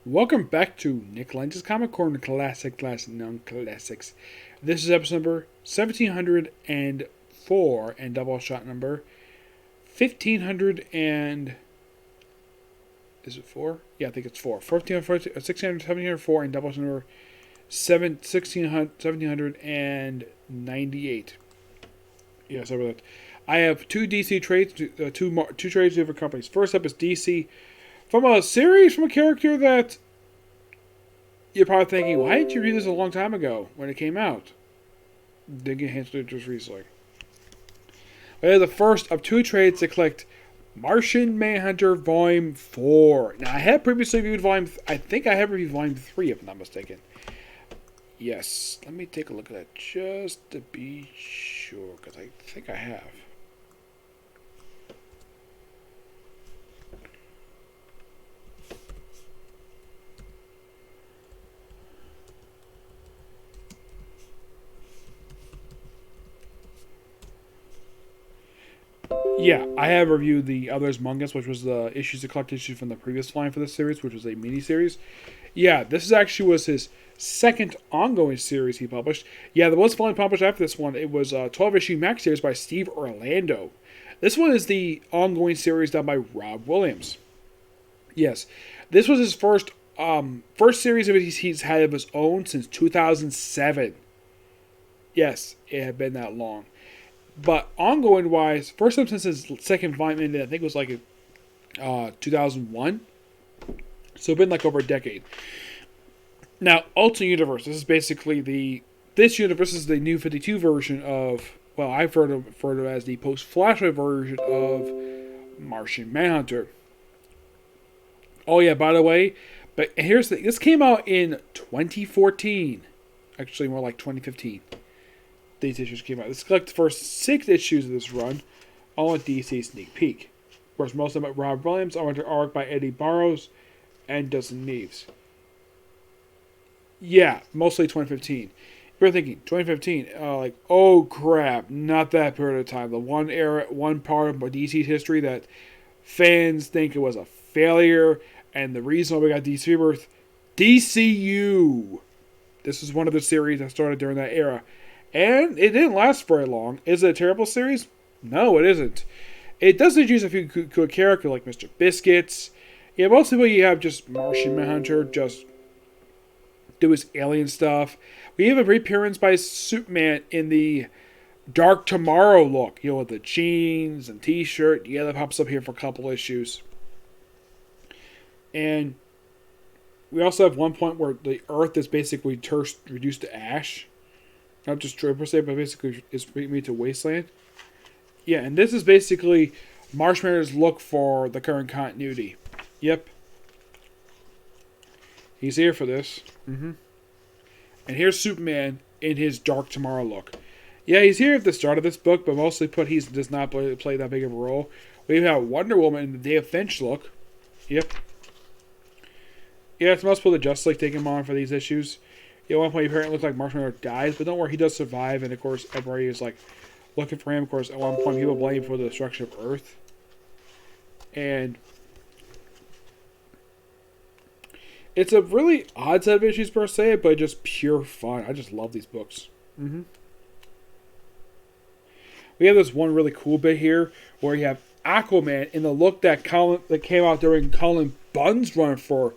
Welcome back to Nick Lenz's Comic Corner Classic Non-Classics. This is episode number 1704 and Doubleshot number 1500 and... Is it 4? Yeah, I think it's 4. 1704 and Doubleshot number 1798. Yeah, sorry about that. I have two DC trades, two trades of different companies. First up is DC from a series from a character that you're probably thinking, why didn't you read this a long time ago when it came out? Didn't get handled just recently. But they're the first of two trades to collect Martian Manhunter Volume 4. Now, I had previously reviewed Volume... I think I have reviewed Volume 3, if I'm not mistaken. Yes. Let me take a look at that just to be sure, because I think I have. Yeah, I have reviewed the Others Among Us, which was the collect issues from the previous line for this series, which was a mini-series. Yeah, this was his second ongoing series he published. Yeah, there was a volume published after this one. It was a 12-issue max series by Steve Orlando. This one is the ongoing series done by Rob Williams. Yes, this was his first series of he's had of his own since 2007. Yes, it had been that long. But ongoing wise, first time since his second volume ended, I think it was like 2001. So it's been like over a decade. Now, Ultimate Universe. This is basically this universe is the new 52 version of, well, I've referred to as the post-Flashpoint version of Martian Manhunter. Oh yeah, by the way, but this came out in 2014. Actually, more like 2015. These issues came out. Let's collect the first 6 issues of this run, all on DC Sneak Peek. Of course, most of them by Rob Williams, under art by Eddie Barrows and Dustin Neves. Yeah, mostly 2015. You're thinking 2015, like, oh crap, not that period of time. The one part of DC's history that fans think it was a failure, and the reason why we got DC Rebirth, DCU. This is one of the series that started during that era. And it didn't last very long. Is it a terrible series? No, it isn't. It does introduce a few good characters like Mr. Biscuits. Yeah, mostly when you have just Martian Manhunter just do his alien stuff. We have a reappearance by Superman in the Dark Tomorrow look. You know, with the jeans and t-shirt. Yeah, that pops up here for a couple issues. And we also have one point where the Earth is basically reduced to ash. Not just per se, but basically it's made to wasteland. Yeah, and this is basically Marshmaller's look for the current continuity. Yep. He's here for this. And here's Superman in his Dark Tomorrow look. Yeah, he's here at the start of this book, but mostly he does not play that big of a role. We have Wonder Woman in the Day of Finch look. Yep. Yeah, it's possible the Justice League take him on for these issues. Yeah, at one point, he apparently looks like Marshmallow dies, but don't worry, he does survive, and of course, everybody is like looking for him. Of course, at one point, people blame him for the destruction of Earth. And it's a really odd set of issues per se, but just pure fun. I just love these books. We have this one really cool bit here where you have Aquaman in the look that came out during Colin Bunn's run for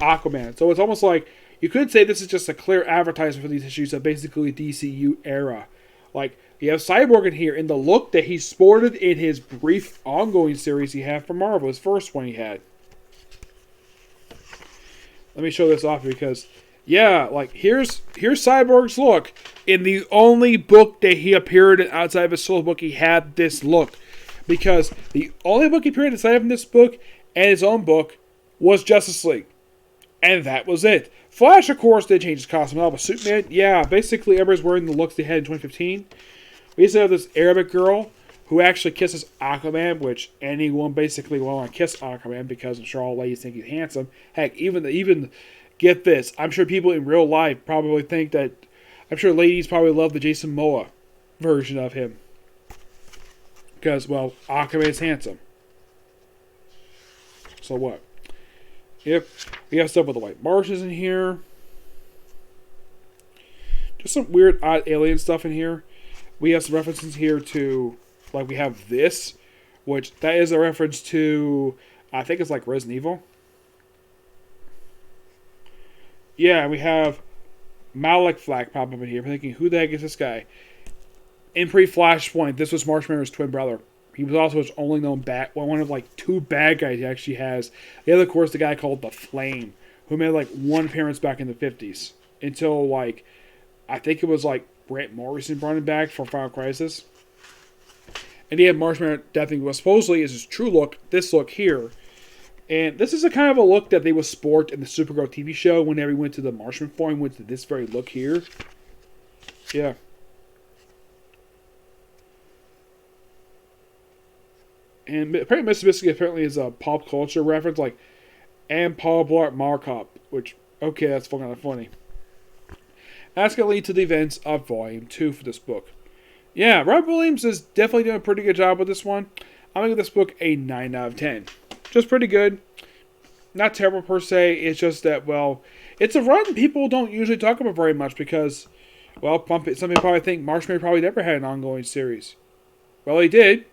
Aquaman. So it's almost like you could say this is just a clear advertisement for these issues of basically DCU era. Like, you have Cyborg in here in the look that he sported in his brief ongoing series he had for Marvel, his first one he had. Let me show this off because, yeah, like, here's Cyborg's look. In the only book that he appeared in outside of his solo book, he had this look. Because the only book he appeared inside of this book and his own book was Justice League. And that was it. Flash, of course, did change his costume at all, but Superman, yeah, basically everybody's wearing the looks they had in 2015. We used to have this Arabic girl who actually kisses Aquaman, which anyone basically will want to kiss Aquaman because I'm sure all ladies think he's handsome. Heck, even get this, I'm sure people in real life probably think that, I'm sure ladies probably love the Jason Momoa version of him. Because, well, Aquaman's handsome. So what? Yep. We have stuff with the White Martians in here. Just some weird, odd alien stuff in here. We have some references here to, like, we have this, which that is a reference to, I think it's like Resident Evil. Yeah, we have Malik Flag pop up in here. I'm thinking, who the heck is this guy? In pre-Flashpoint, this was Marshall Manhunter's twin brother. He was also his only known one of like two bad guys he actually has. The other, of course, the guy called the Flame, who made like one appearance back in the 50s. Until like, I think it was like Grant Morrison brought him back for Final Crisis. And he had Marshall Manhunter definitely what supposedly is his true look, this look here. And this is a kind of a look that they would sport in the Supergirl TV show whenever he went to the Martian form, went to this very look here. Yeah. And apparently Mr. Mystery apparently is a pop culture reference, like, and Paul Blart Markop, which, okay, that's kind of funny. That's going to lead to the events of Volume 2 for this book. Yeah, Rob Williams is definitely doing a pretty good job with this one. I'm going to give this book a 9 out of 10. Just pretty good. Not terrible per se, it's just that, well, it's a run people don't usually talk about very much because, well, some people probably think Marshman probably never had an ongoing series. Well, he did.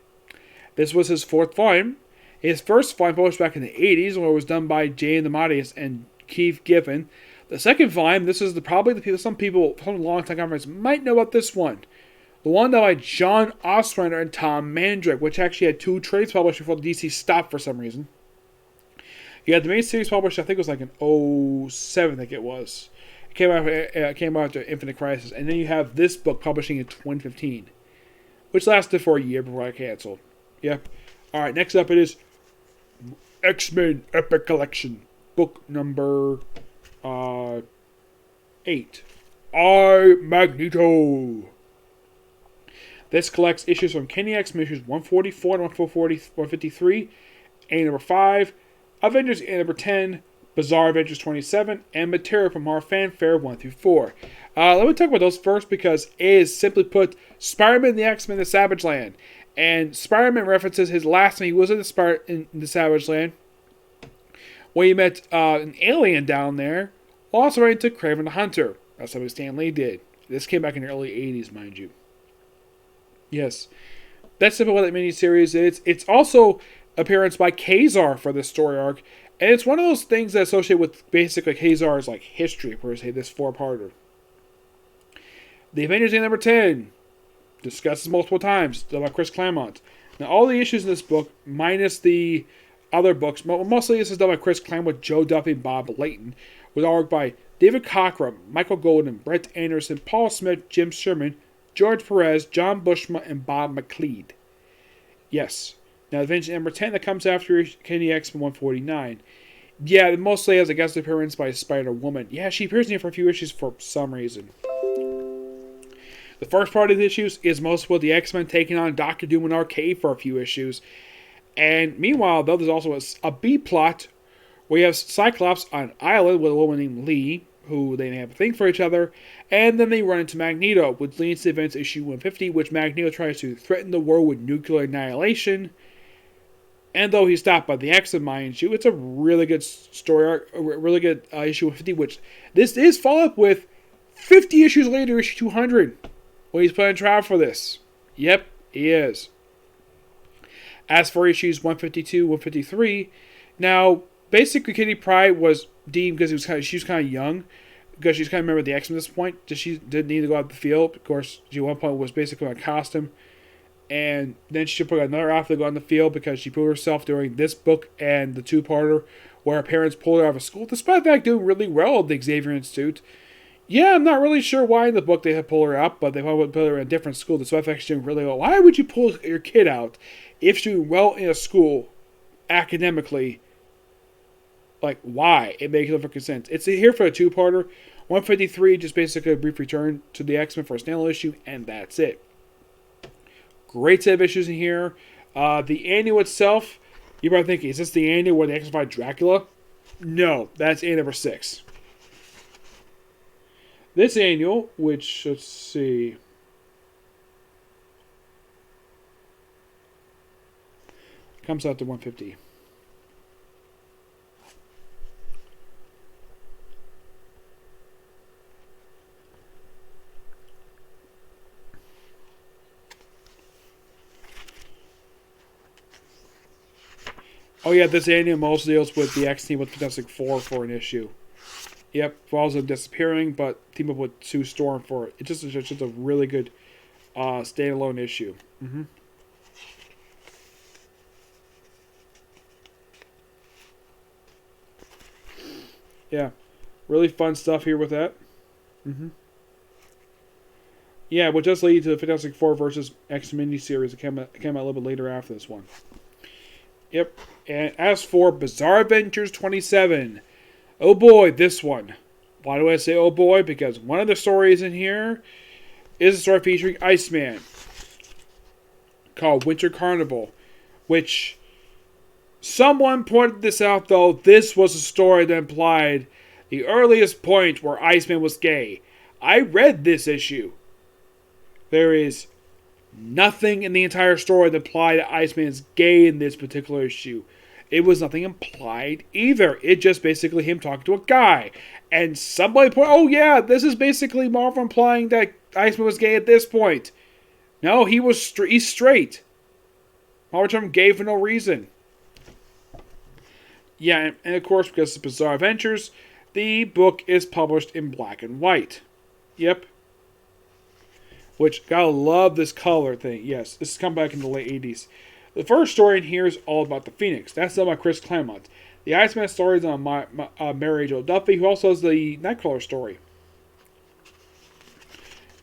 This was his fourth volume. His first volume published back in the 80s, where it was done by Jay DeMatteis and Keith Giffen. The second volume, this is some long-time comments might know about this one. The one done by John Ostrander and Tom Mandrake, which actually had 2 trades published before the DC stopped for some reason. You had the main series published, I think it was like in 07, I think it was. It came out after Infinite Crisis. And then you have this book publishing in 2015, which lasted for a year before I canceled. Yep. Alright, next up it is X-Men Epic Collection. Book number 8. Magneto. This collects issues from Kenny X-Men issues 144 and 153, A number 5, Avengers A number 10, Bizarre Adventures 27, and material from our fanfare 1 through 4. Let me talk about those first because it is, simply put, Spider-Man the X-Men the Savage Land. And Spider-Man references his last time he was in the Savage Land, where he met an alien down there, also ran into Kraven the Hunter. That's something Stan Lee did. This came back in the early 80s, mind you. Yes. That's simply what that miniseries is. It's also appearance by Ka-Zar for this story arc. And it's one of those things that associate with basically Ka-Zar's like history, per se, this 4-parter. The Avengers A number 10. Discusses multiple times, done by Chris Claremont. Now, all the issues in this book, minus the other books, mostly this is done by Chris Claremont, Joe Duffy, and Bob Layton, with artwork by David Cockrum, Michael Golden, Brett Anderson, Paul Smith, Jim Sherman, George Perez, John Bushma, and Bob McLeod. Yes. Now, Avengers number 10 that comes after Kenny X 149. Yeah, mostly has a guest appearance by Spider-Woman. Yeah, she appears in here for a few issues for some reason. The first part of the issues is most with the X-Men taking on Doctor Doom and Arcade for a few issues. And meanwhile, though, there's also a B-plot where you have Cyclops on an island with a woman named Lee, who they have a thing for each other, and then they run into Magneto, which leads to events issue 150, which Magneto tries to threaten the world with nuclear annihilation. And though he's stopped by the X-Men, mind you, it's a really good story arc, a really good issue 150, which this is followed up with 50 issues later, issue 200. Well, he's playing trial for this. Yep, he is. As for issues 152, 153, now, basically Kitty Pryde was deemed because she was kind of young, because she's kind of a member of the X-Men at this point. She didn't need to go out the field. Of course, she at one point was basically a costume. And then she put another outfit to go on the field because she proved herself during this book and the 2-parter where her parents pulled her out of school, despite the fact doing really well at the Xavier Institute. Yeah, I'm not really sure why in the book they had pulled her out, but they probably would put her in a different school. Despite the fact she's doing really well. Why would you pull your kid out if she's doing well in a school academically? Like, why? It makes no fucking sense. It's here for a 2-parter. 153, just basically a brief return to the X-Men for a standalone issue, and that's it. Great set of issues in here. The annual itself, you're probably thinking, is this the annual where they X-Men fight Dracula? No, that's annual number 6. This annual, which, let's see, comes out to 150. Oh yeah, this annual also deals with the X-Team with Fantastic Four for an issue. Yep, falls them disappearing, but team up with Sue Storm for it. It's just a really good standalone issue. Yeah, really fun stuff here with that. Yeah, which does lead to the Fantastic Four versus X miniseries that came out a little bit later after this one. Yep, and as for Bizarre Adventures 27, oh boy, this one. Why do I say oh boy? Because one of the stories in here is a story featuring Iceman called Winter Carnival, which someone pointed this out, though. This was a story that implied the earliest point where Iceman was gay. I read this issue. There is nothing in the entire story that implied that Iceman is gay in this particular issue. It was nothing implied either. It just basically him talking to a guy. And somebody pointed, oh yeah, this is basically Marvel implying that Iceman was gay at this point. No, he's straight. Marvel turned him gay for no reason. Yeah, and of course, because it's Bizarre Adventures, the book is published in black and white. Yep. Which, gotta love this color thing. Yes, this has come back in the late 80s. The first story in here is all about the Phoenix. That's done by Chris Claremont. The Iceman story is on Mary Jo Duffy, who also has the Nightcrawler story.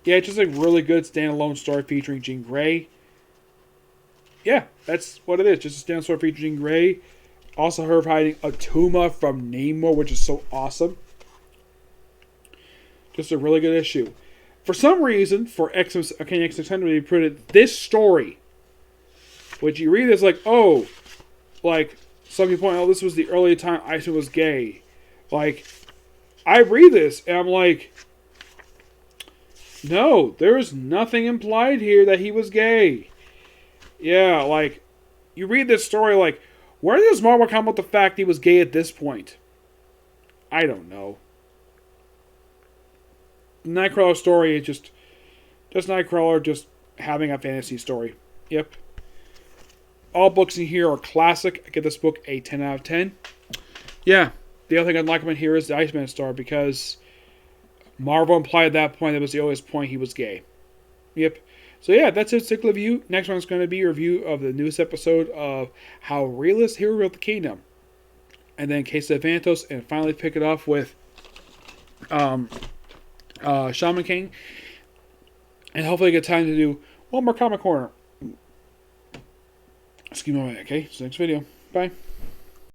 Yeah, it's just a really good standalone story featuring Jean Grey. Yeah, that's what it is. Just a standalone story featuring Jean Grey. Also her hiding Atuma from Namor, which is so awesome. Just a really good issue. For some reason, for X600, they printed this story. Which you read, it's like, oh, like, some people point out, this was the early time Iceman was gay. Like, I read this, and I'm like, no, there is nothing implied here that he was gay. Yeah, like, you read this story, like, where does Marvel come up with the fact he was gay at this point? I don't know. Nightcrawler story is just Nightcrawler just having a fantasy story. Yep. All books in here are classic. I give this book a 10 out of 10. Yeah. The other thing I'd like him in here is the Iceman story, because Marvel implied at that point that was the earliest point he was gay. Yep. So yeah, that's it. Particular review. Next one is going to be a review of the newest episode of How Realist Hero Built the Kingdom. And then Case of Vantos, and finally pick it off with Shaman King, and hopefully get time to do one more Comic Corner. Excuse me, okay? So next video. Bye.